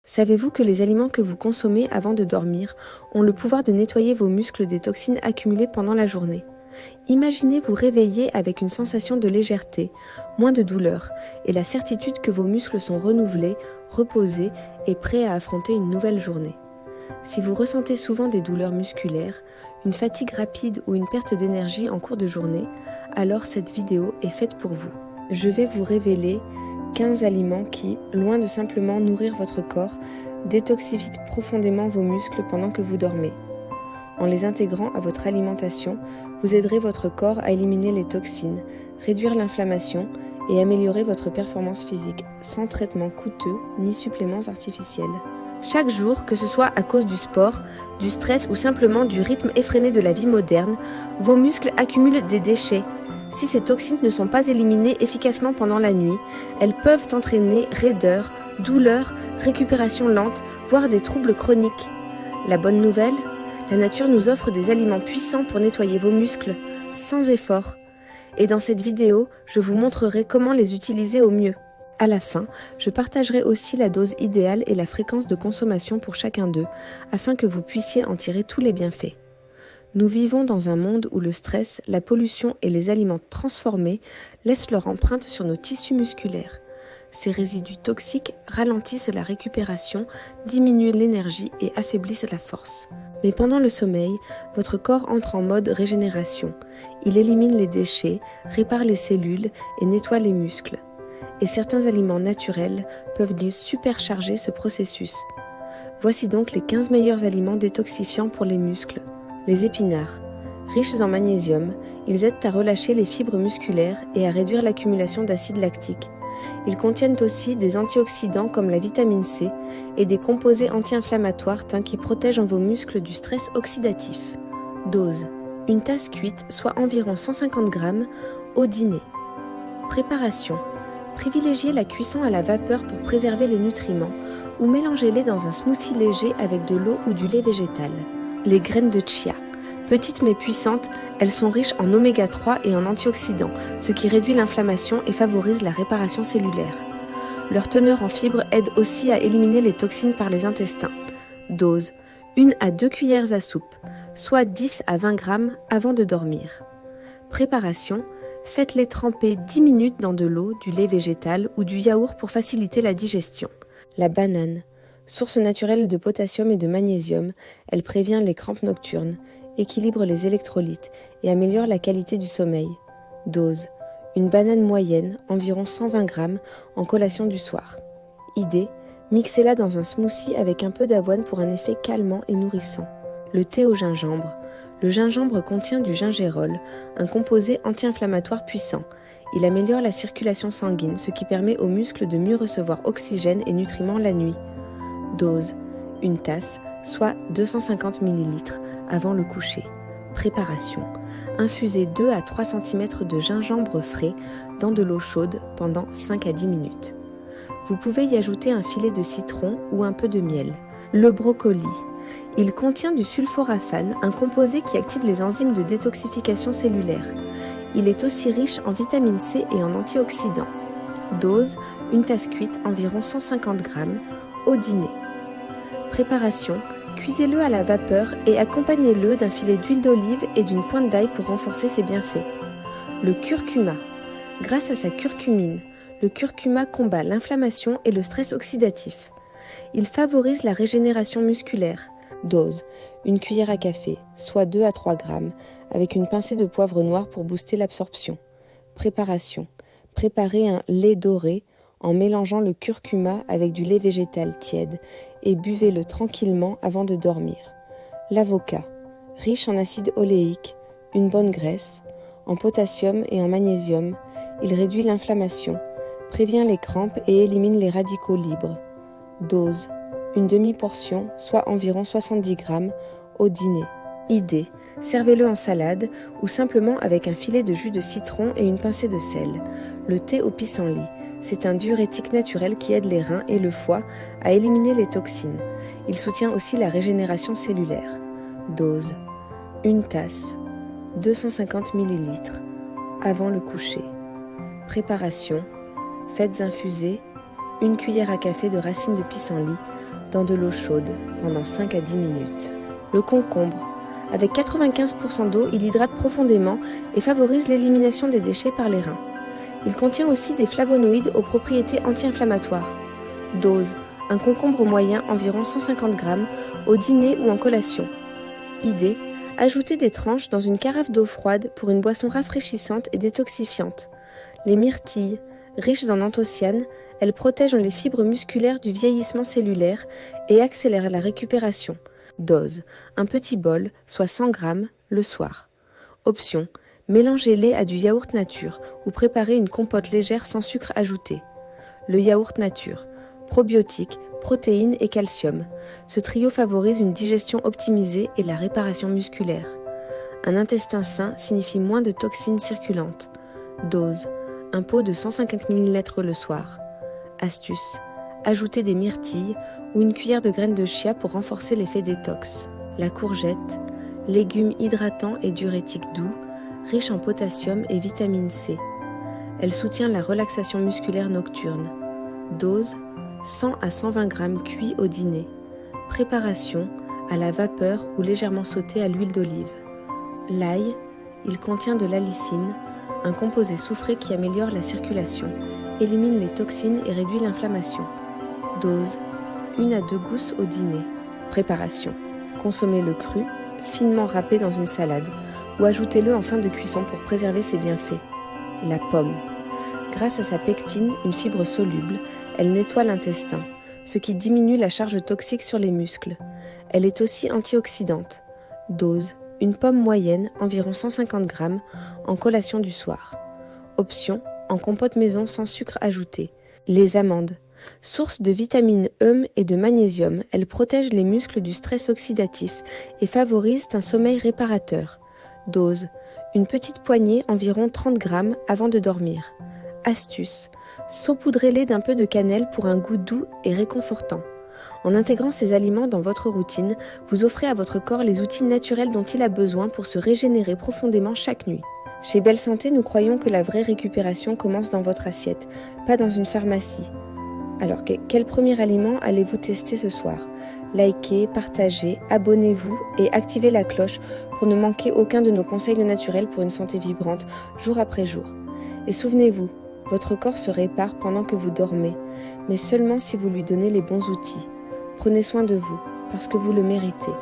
Savez-vous que les aliments que vous consommez avant de dormir ont le pouvoir de nettoyer vos muscles des toxines accumulées pendant la journée? Imaginez vous réveiller avec une sensation de légèreté, moins de douleur et la certitude que vos muscles sont renouvelés, reposés et prêts à affronter une nouvelle journée. Si vous ressentez souvent des douleurs musculaires, une fatigue rapide ou une perte d'énergie en cours de journée, alors cette vidéo est faite pour vous. Je vais vous révéler 15 aliments qui, loin de simplement nourrir votre corps, détoxifient profondément vos muscles pendant que vous dormez. En les intégrant à votre alimentation, vous aiderez votre corps à éliminer les toxines, réduire l'inflammation et améliorer votre performance physique sans traitement coûteux ni suppléments artificiels. Chaque jour, que ce soit à cause du sport, du stress ou simplement du rythme effréné de la vie moderne, vos muscles accumulent des déchets. Si ces toxines ne sont pas éliminées efficacement pendant la nuit, elles peuvent entraîner raideur, douleur, récupération lente, voire des troubles chroniques. La bonne nouvelle ? La nature nous offre des aliments puissants pour nettoyer vos muscles, sans effort. Et dans cette vidéo, je vous montrerai comment les utiliser au mieux. À la fin, je partagerai aussi la dose idéale et la fréquence de consommation pour chacun d'eux, afin que vous puissiez en tirer tous les bienfaits. Nous vivons dans un monde où le stress, la pollution et les aliments transformés laissent leur empreinte sur nos tissus musculaires. Ces résidus toxiques ralentissent la récupération, diminuent l'énergie et affaiblissent la force. Mais pendant le sommeil, votre corps entre en mode régénération. Il élimine les déchets, répare les cellules et nettoie les muscles. Et certains aliments naturels peuvent supercharger ce processus. Voici donc les 15 meilleurs aliments détoxifiants pour les muscles. Les épinards. Riches en magnésium, ils aident à relâcher les fibres musculaires et à réduire l'accumulation d'acide lactique. Ils contiennent aussi des antioxydants comme la vitamine C et des composés anti-inflammatoires qui protègent vos muscles du stress oxydatif. Dose. Une tasse cuite, soit environ 150 g, au dîner. Préparation. Privilégiez la cuisson à la vapeur pour préserver les nutriments ou mélangez-les dans un smoothie léger avec de l'eau ou du lait végétal. Les graines de chia. Petites mais puissantes, elles sont riches en oméga 3 et en antioxydants, ce qui réduit l'inflammation et favorise la réparation cellulaire. Leur teneur en fibres aide aussi à éliminer les toxines par les intestins. Dose. 1 à 2 cuillères à soupe, soit 10 à 20 g avant de dormir. Préparation. Faites-les tremper 10 minutes dans de l'eau, du lait végétal ou du yaourt pour faciliter la digestion. La banane. Source naturelle de potassium et de magnésium, elle prévient les crampes nocturnes, équilibre les électrolytes et améliore la qualité du sommeil. Dose. Une banane moyenne, environ 120 g, en collation du soir. Idée. Mixez-la dans un smoothie avec un peu d'avoine pour un effet calmant et nourrissant. Le thé au gingembre. Le gingembre contient du gingérol, un composé anti-inflammatoire puissant. Il améliore la circulation sanguine, ce qui permet aux muscles de mieux recevoir oxygène et nutriments la nuit. Dose. Une tasse, soit 250 ml, avant le coucher. Préparation. Infusez 2 à 3 cm de gingembre frais dans de l'eau chaude pendant 5 à 10 minutes. Vous pouvez y ajouter un filet de citron ou un peu de miel. Le brocoli. Il contient du sulforaphane, un composé qui active les enzymes de détoxification cellulaire. Il est aussi riche en vitamine C et en antioxydants. Dose. Une tasse cuite, environ 150 g, au dîner. Préparation. Cuisez-le à la vapeur et accompagnez-le d'un filet d'huile d'olive et d'une pointe d'ail pour renforcer ses bienfaits. Le curcuma. Grâce à sa curcumine, le curcuma combat l'inflammation et le stress oxydatif. Il favorise la régénération musculaire. Dose. Une cuillère à café, soit 2 à 3 g, avec une pincée de poivre noir pour booster l'absorption. Préparation. Préparez un lait doré en mélangeant le curcuma avec du lait végétal tiède et buvez-le tranquillement avant de dormir. L'avocat. Riche en acide oléique, une bonne graisse, en potassium et en magnésium, il réduit l'inflammation, prévient les crampes et élimine les radicaux libres. Dose. Une demi-portion, soit environ 70 g, au dîner. Idée. Servez-le en salade ou simplement avec un filet de jus de citron et une pincée de sel. Le thé au pissenlit. C'est un diurétique naturel qui aide les reins et le foie à éliminer les toxines. Il soutient aussi la régénération cellulaire. Dose. Une tasse, 250 ml, avant le coucher. Préparation. Faites infuser 1 cuillère à café de racines de pissenlit dans de l'eau chaude pendant 5 à 10 minutes. Le concombre. Avec 95% d'eau, il hydrate profondément et favorise l'élimination des déchets par les reins. Il contient aussi des flavonoïdes aux propriétés anti-inflammatoires. Dose. Un concombre moyen, environ 150 g, au dîner ou en collation. Idée. Ajouter des tranches dans une carafe d'eau froide pour une boisson rafraîchissante et détoxifiante. Les myrtilles. Riches en anthocyanes, elles protègent les fibres musculaires du vieillissement cellulaire et accélèrent la récupération. Dose. Un petit bol, soit 100 g, le soir. Option. Mélangez-les à du yaourt nature ou préparez une compote légère sans sucre ajouté. Le yaourt nature. Probiotiques, protéines et calcium. Ce trio favorise une digestion optimisée et la réparation musculaire. Un intestin sain signifie moins de toxines circulantes. Dose. Un pot de 150 ml le soir. Astuce. Ajoutez des myrtilles ou une cuillère de graines de chia pour renforcer l'effet détox. La courgette. Légume hydratant et diurétique doux, riche en potassium et vitamine C. Elle soutient la relaxation musculaire nocturne. Dose. 100 à 120 g cuits au dîner. Préparation, à la vapeur ou légèrement sauté à l'huile d'olive. L'ail, il contient de l'allicine, un composé soufré qui améliore la circulation, élimine les toxines et réduit l'inflammation. Dose, 1 à 2 gousses au dîner. Préparation, consommez-le cru, finement râpé dans une salade, ou ajoutez-le en fin de cuisson pour préserver ses bienfaits. La pomme. Grâce à sa pectine, une fibre soluble, elle nettoie l'intestin, ce qui diminue la charge toxique sur les muscles. Elle est aussi antioxydante. Dose. Une pomme moyenne, environ 150 g, en collation du soir. Option. En compote maison sans sucre ajouté. Les amandes. Source de vitamine E et de magnésium, elles protègent les muscles du stress oxydatif et favorisent un sommeil réparateur. Dose. Une petite poignée, environ 30 g, avant de dormir. Astuce. Saupoudrez-les d'un peu de cannelle pour un goût doux et réconfortant. En intégrant ces aliments dans votre routine, vous offrez à votre corps les outils naturels dont il a besoin pour se régénérer profondément chaque nuit. Chez Belle Santé, nous croyons que la vraie récupération commence dans votre assiette, pas dans une pharmacie. Alors, quel premier aliment allez-vous tester ce soir ? Likez, partagez, abonnez-vous et activez la cloche pour ne manquer aucun de nos conseils naturels pour une santé vibrante, jour après jour. Et souvenez-vous, votre corps se répare pendant que vous dormez, mais seulement si vous lui donnez les bons outils. Prenez soin de vous, parce que vous le méritez.